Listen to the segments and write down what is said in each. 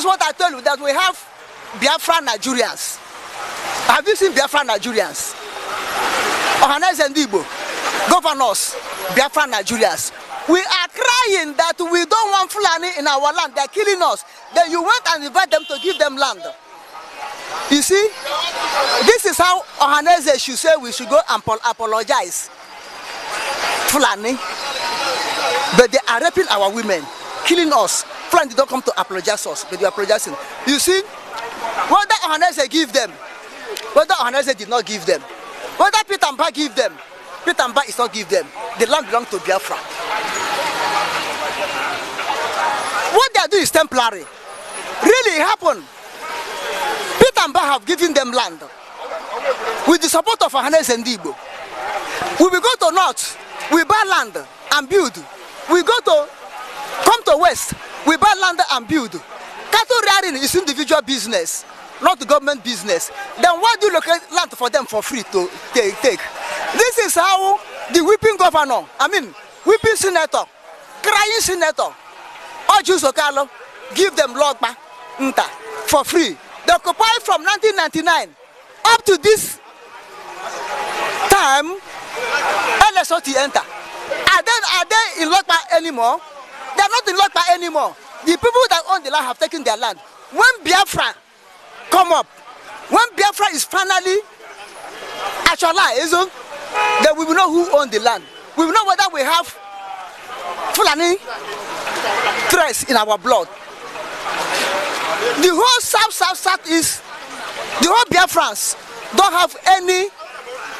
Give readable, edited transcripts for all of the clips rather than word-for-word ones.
what I told you, that we have Biafran Nigerians. Have you seen Biafran Nigerians? Ohanes and Igbo, governors, Biafran Nigerians. We are crying that we don't want Fulani in our land. They're killing us. Then you went and invite them to give them land. You see, this is how Ohanese should say we should go and apologize. Fulani. But they are raping our women, killing us. Fulani don't come to apologize us, but they are apologizing. You see, whether Ohanese give them, whether Ohanese did not give them, whether Peter Mba give them, Peter Mba is not give them. The land belongs to Biafra. What they are doing is temporary. Really, it happened. Peter Mba have given them land with the support of Ohanese and Igbo. We will go to north, we buy land and build. We go to come to west, we buy land and build. Cattle rearing is individual business, not the government business. Then why do you locate land for them for free to take? This is how the whipping governor, whipping senator, crying senator, Ojus Okalo, give them logba for free. They occupy from 1999 up to this time. LSOT enter. Are they in logba anymore? They are not in logba anymore. The people that own the land have taken their land. When Biafra come up, when Biafra is finally actualized, then we will know who owns the land. We will know whether we have Fulani threats in our blood. The whole South is, the whole Biafrans don't have any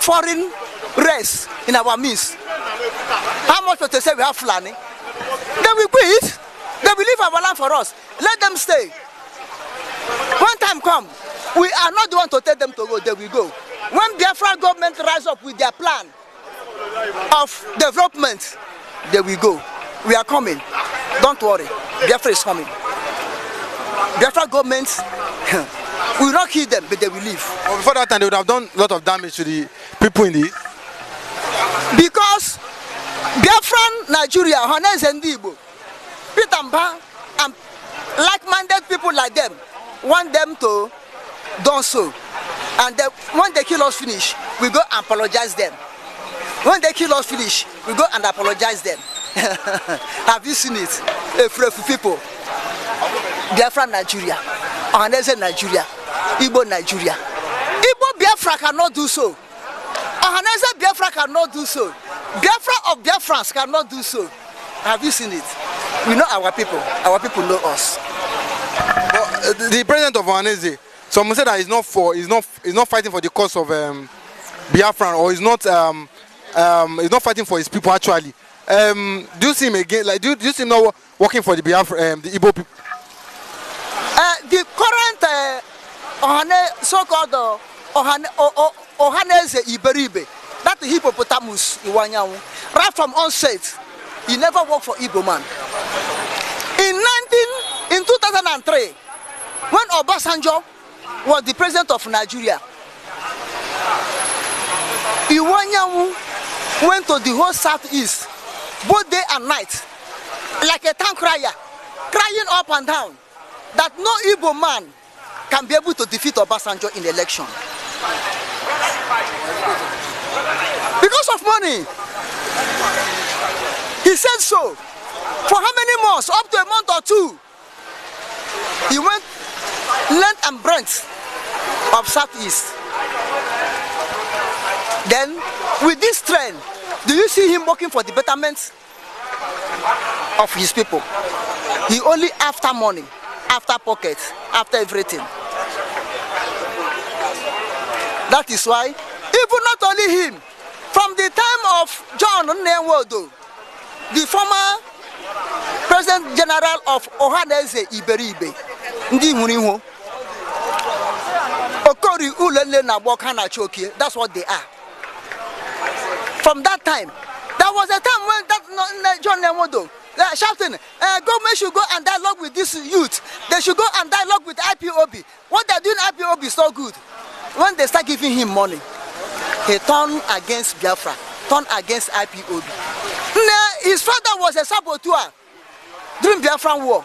foreign race in our midst. How much would they say we have Fulani? They will quit. They will leave our land for us. Let them stay. When time comes, we are not the one to tell them to go. They will go. When Biafra government rise up with their plan of development, they will go. We are coming. Don't worry. Biafra is coming. Biafra government will not kill them, but they will leave. Well, before that time, they would have done a lot of damage to the people in the east. Because Biafran Nigeria, Ohanese and Igbo, Peter Mba, and like-minded people like them want them to do so. And then, when they kill us finish, we go and apologize them. When they kill us finish, we go and apologize them. Have you seen it? People. Biafra Nigeria, Ohanese Nigeria, Igbo Nigeria. Igbo Biafra cannot do so. Ohanese Biafra cannot do so. Biafra of Biafrans cannot do so. Have you seen it? We know our people. Our people know us. But the president of Ohanese, some say that he's not fighting for the cause of Biafran, or he's not fighting for his people actually. Do you see him again? Like, do you see him now working for the Biafra, the Igbo people? The current so-called Ohanese Iberibe, that hippopotamus Iwanyawu, right from onset, he never worked for Igbo man. In 2003, when Obasanjo was the president of Nigeria, Iwanyawu went to the whole southeast, both day and night, like a town crier, crying up and down that no Igbo man can be able to defeat Obasanjo in the election. Because of money. He said so. For how many months? Up to a month or two. He went length and breadth of Southeast. Then, with this trend, do you see him working for the betterment of his people? He only after money, after pocket, after everything. That is why, even not only him, from the time of John Nwodo, the former President General of Ohanese Iberibe, Ndi Muniho, Okori Ulele na Bokana Choki, that's what they are. From that time, there was a time when that John Nwodo shouting, government should go and dialogue with this youth. They should go and dialogue with IPOB. What they're doing IPOB is so good. When they start giving him money, he turned against Biafra, turned against IPOB. His father was a saboteur during Biafran war.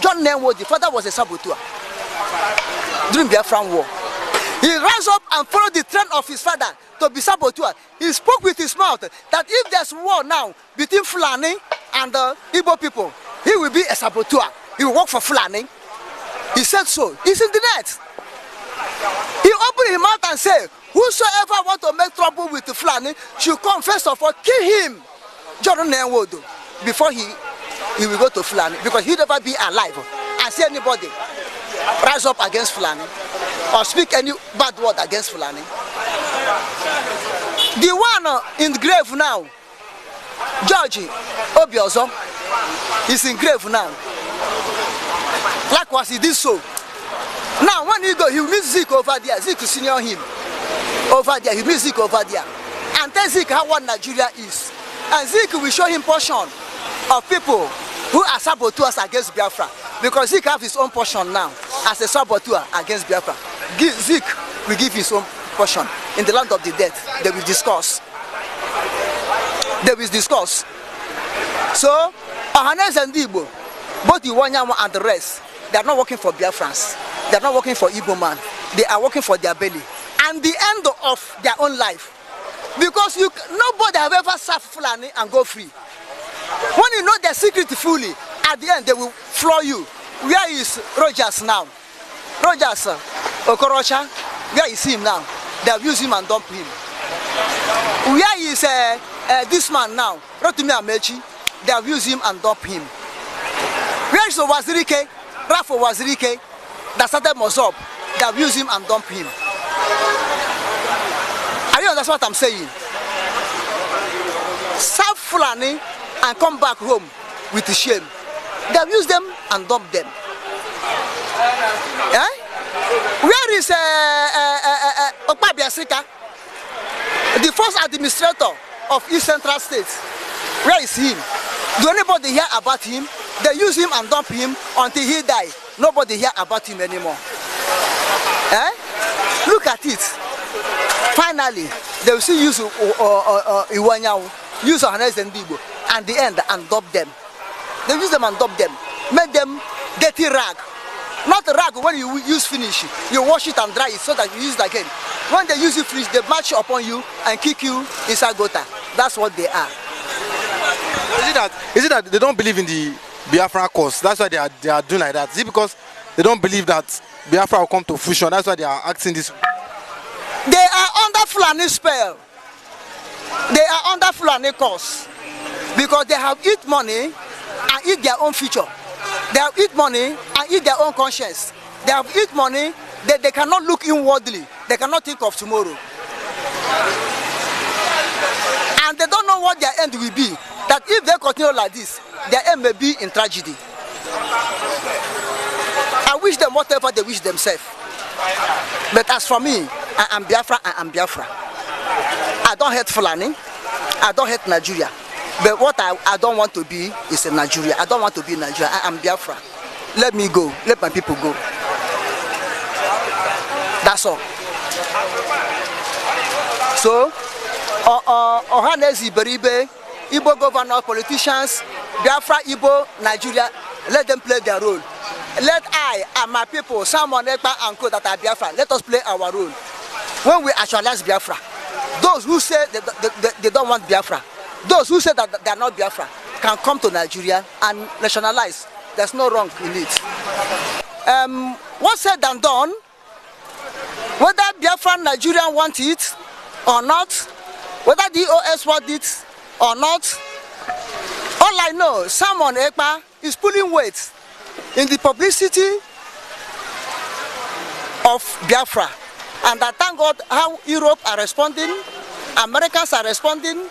John Nenwo, the father, was a saboteur during the Biafran war. He rise up and followed the trend of his father to be saboteur. He spoke with his mouth that if there's war now between Fulani and the Igbo people, he will be a saboteur. He will work for Fulani. He said so. It's in the net. He opened his mouth and said, whosoever want to make trouble with the Fulani should come first of all, kill him, John Nenwodo, before he will go to Fulani, because he'll never be alive and see anybody rise up against Fulani or speak any bad word against Fulani. The one in the grave now, George Obiozo, is in grave now. Likewise, he did so. Now, when he go, he will meet Zeke over there. Zeke will senior him over there. He will meet Zeke over there. And tell Zeke how what Nigeria is. And Zeke will show him portion of people who are saboteurs against Biafra. Because Zeke have his own portion now as a saboteur against Biafra. Zeke will give his own portion in the land of the dead. They will discuss. They will discuss. So, Ohanes and Igbo, both the Iwanyama and the rest, they are not working for Biafrans. They are not working for Igbo man. They are working for their belly and the end of their own life. Because nobody have ever served Fulani and go free. When you know their secret fully, at the end they will floor you. Where is Rogers now? Rogers Okorocha, where is him now? They have used him and dumped him. Where is this man now? Rotimi Amechi, they have used him and dumped him. Where is Wazirike? Rafa Wazirike, that started Mozob, they have used him and dumped him. Are you understand what I'm saying? Serve Fulani and come back home with shame. They have used them and dumped them. Eh? Where is Ekpa Biasika, the first administrator of East Central States? Where is he? Do anybody hear about him? They use him and dump him until he died. Nobody hear about him anymore. Eh? Look at it. Finally, they will still use Iwanyawu, use Ohanes and Igbo, and the end and dump them. They use them and dump them. Make them dirty rag. Not a rag when you use finish. You wash it and dry it so that you use it again. When they use it finish, they march upon you and kick you inside gutter. That's what they are. Is it that they don't believe in the Biafra cause? That's why they are doing like that. Is it because they don't believe that Biafra will come to fruition? That's why they are acting this way? They are under Fulani spell. They are under Fulani cause. Because they have eat money and eat their own future. They have eat money and eat their own conscience. They have eat money, they cannot look inwardly. They cannot think of tomorrow. And they don't know what their end will be. That if they continue like this, their end may be in tragedy. I wish them whatever they wish themselves. But as for me, I am Biafra, I am Biafra. I don't hate Fulani, I don't hate Nigeria. But what I don't want to be is in Nigeria. I don't want to be in Nigeria, I am Biafra. Let me go, let my people go. That's all. So, Ohanes Iberibe, Igbo governors, politicians, Biafra, Igbo, Nigeria, let them play their role. Let I and my people, Simon, Ekpa and Co that are Biafra, let us play our role. When we actualize Biafra, those who say they don't want Biafra, those who say that they are not Biafra, can come to Nigeria and nationalize. There's no wrong in it. What's said and done, whether Biafran Nigerian want it or not, whether the OS want it or not, all I know, Simon Ekpa is pulling weight in the publicity of Biafra. And I thank God how Europe are responding, Americans are responding,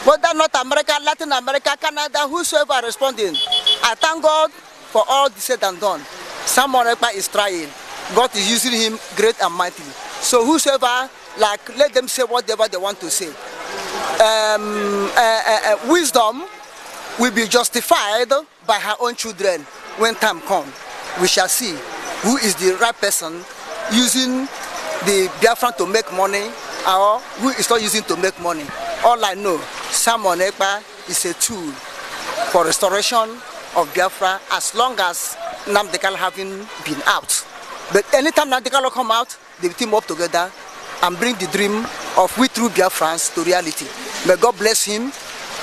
whether North America, Latin America, Canada, whosoever are responding. I thank God for all the said and done. Simon Ekpa is trying. God is using him great and mightily. So whosoever, like, let them say whatever they want to say. Wisdom will be justified by her own children when time comes. We shall see who is the right person using the Biafran to make money or who is not using to make money. All I know, Simon Ekpa is a tool for restoration of Biafra as long as Nnamdikanu haven't been out. But anytime Nnamdikanu come out, they will team up together and bring the dream of we true Biafrans to reality. May God bless him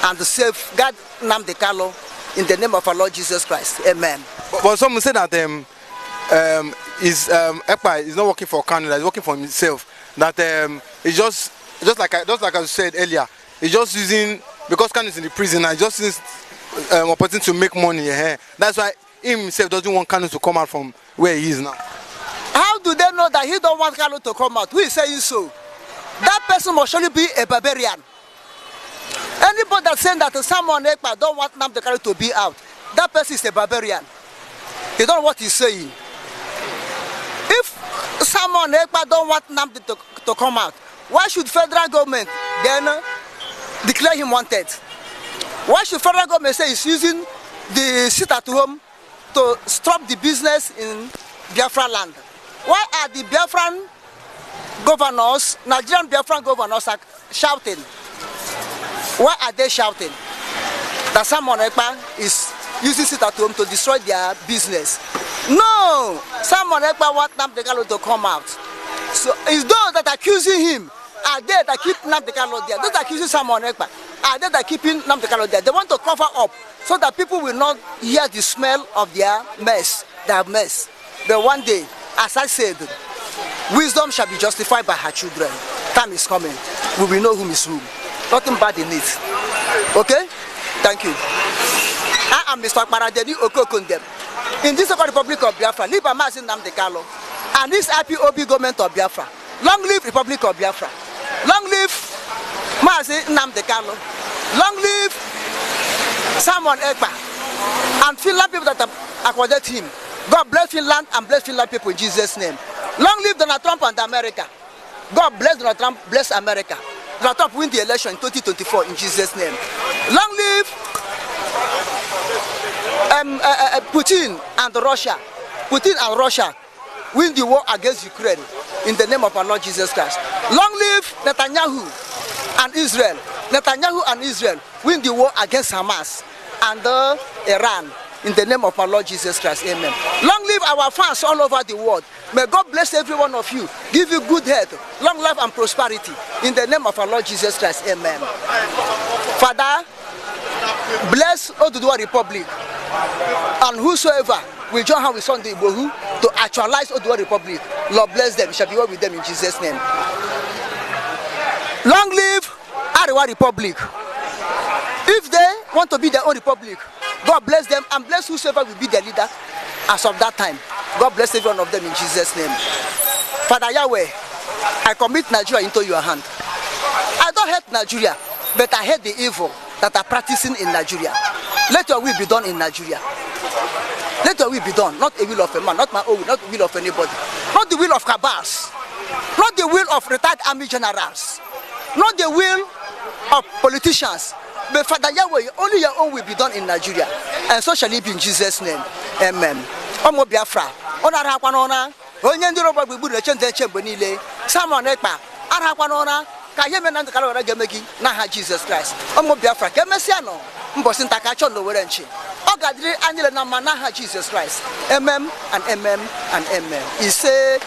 and safeguard Nnamdikanu in the name of our Lord Jesus Christ. Amen. But some say that Ekpa is not working for Kanu, he's working for himself. That it's just like I said earlier, he's just using, because Kanu is in the prison, and just using opportunity to make money. That's why he himself doesn't want Kanu to come out from where he is now. How do they know that he don't want Kanu to come out? Who is saying so? That person must surely be a barbarian. Anybody that's saying that someone Ekpa don't want Nnamdikanu to be out, that person is a barbarian. He don't know what he's saying. If someone Ekpa don't want Nnamdi to come out, why should federal government then declare him wanted? Why should federal government say it's using the sit at home to stop the business in Biafra land? Why are the Biafran governors, Nigerian Biafran governors, are shouting? Why are they shouting? That someone Ekpa is using sit at home to destroy their business. No! Someone Ekpa want Nnamdikanu to come out. So it's those that are accusing him are they that keep Nnamdikanu there. Those that accusing someone Ekpa are they that keeping Nnamdikanu there. They want to cover up so that people will not hear the smell of their mess, But one day, as I said, wisdom shall be justified by her children. Time is coming. We will know whom is whom. Nothing bad in it. Okay? Thank you. I am Mr. Paradeni Okokundem. In this Republic of Biafra, live Mazi Nnamdikanu and this IPOB government of Biafra. Long live Republic of Biafra. Long live Mazi Nnamdikanu. Long live Simon Ekpa and Finland people that accommodate him. God bless Finland and bless Finland people in Jesus' name. Long live Donald Trump and America. God bless Donald Trump, bless America. Donald Trump win the election in 2024 in Jesus' name. Long live Putin and Russia. Putin and Russia win the war against Ukraine in the name of our Lord Jesus Christ. Long live Netanyahu and Israel. Netanyahu and Israel win the war against Hamas and Iran in the name of our Lord Jesus Christ. Amen. Long live our fans all over the world. May God bless every one of you, give you good health, long life and prosperity in the name of our Lord Jesus Christ. Amen. Father, bless Oduduwa Republic and whosoever will join hands with Sunday Igbo to actualize Oduduwa Republic. Lord bless them, shall be well with them in Jesus' name. Long live Arewa Republic. If they want to be their own republic, God bless them and bless whosoever will be their leader as of that time. God bless every one of them in Jesus' name. Father Yahweh, I commit Nigeria into your hand. I don't hate Nigeria, but I hate the evil that are practicing in Nigeria. Let your will be done in Nigeria. Let your will be done, not a will of a man, not my own will, not the will of anybody, not the will of cabals, not the will of retired army generals, not the will of politicians. But Father Yahweh, only your own will be done in Nigeria. And so shall it be in Jesus' name. Amen. Omo Biafra. Ona rakwanona. Onye ndi roba gbugburu na chende chembe niile. Simon Ekpa. Arakwanona. Ka yeme na ndikala wara gemegi na ha Jesus Christ. Omo Biafra. Ke mesia no. Mbosi ntaka cho no were nchi. O gadiri anyele na ma na ha Jesus Christ. Amen and amen and amen. Ise.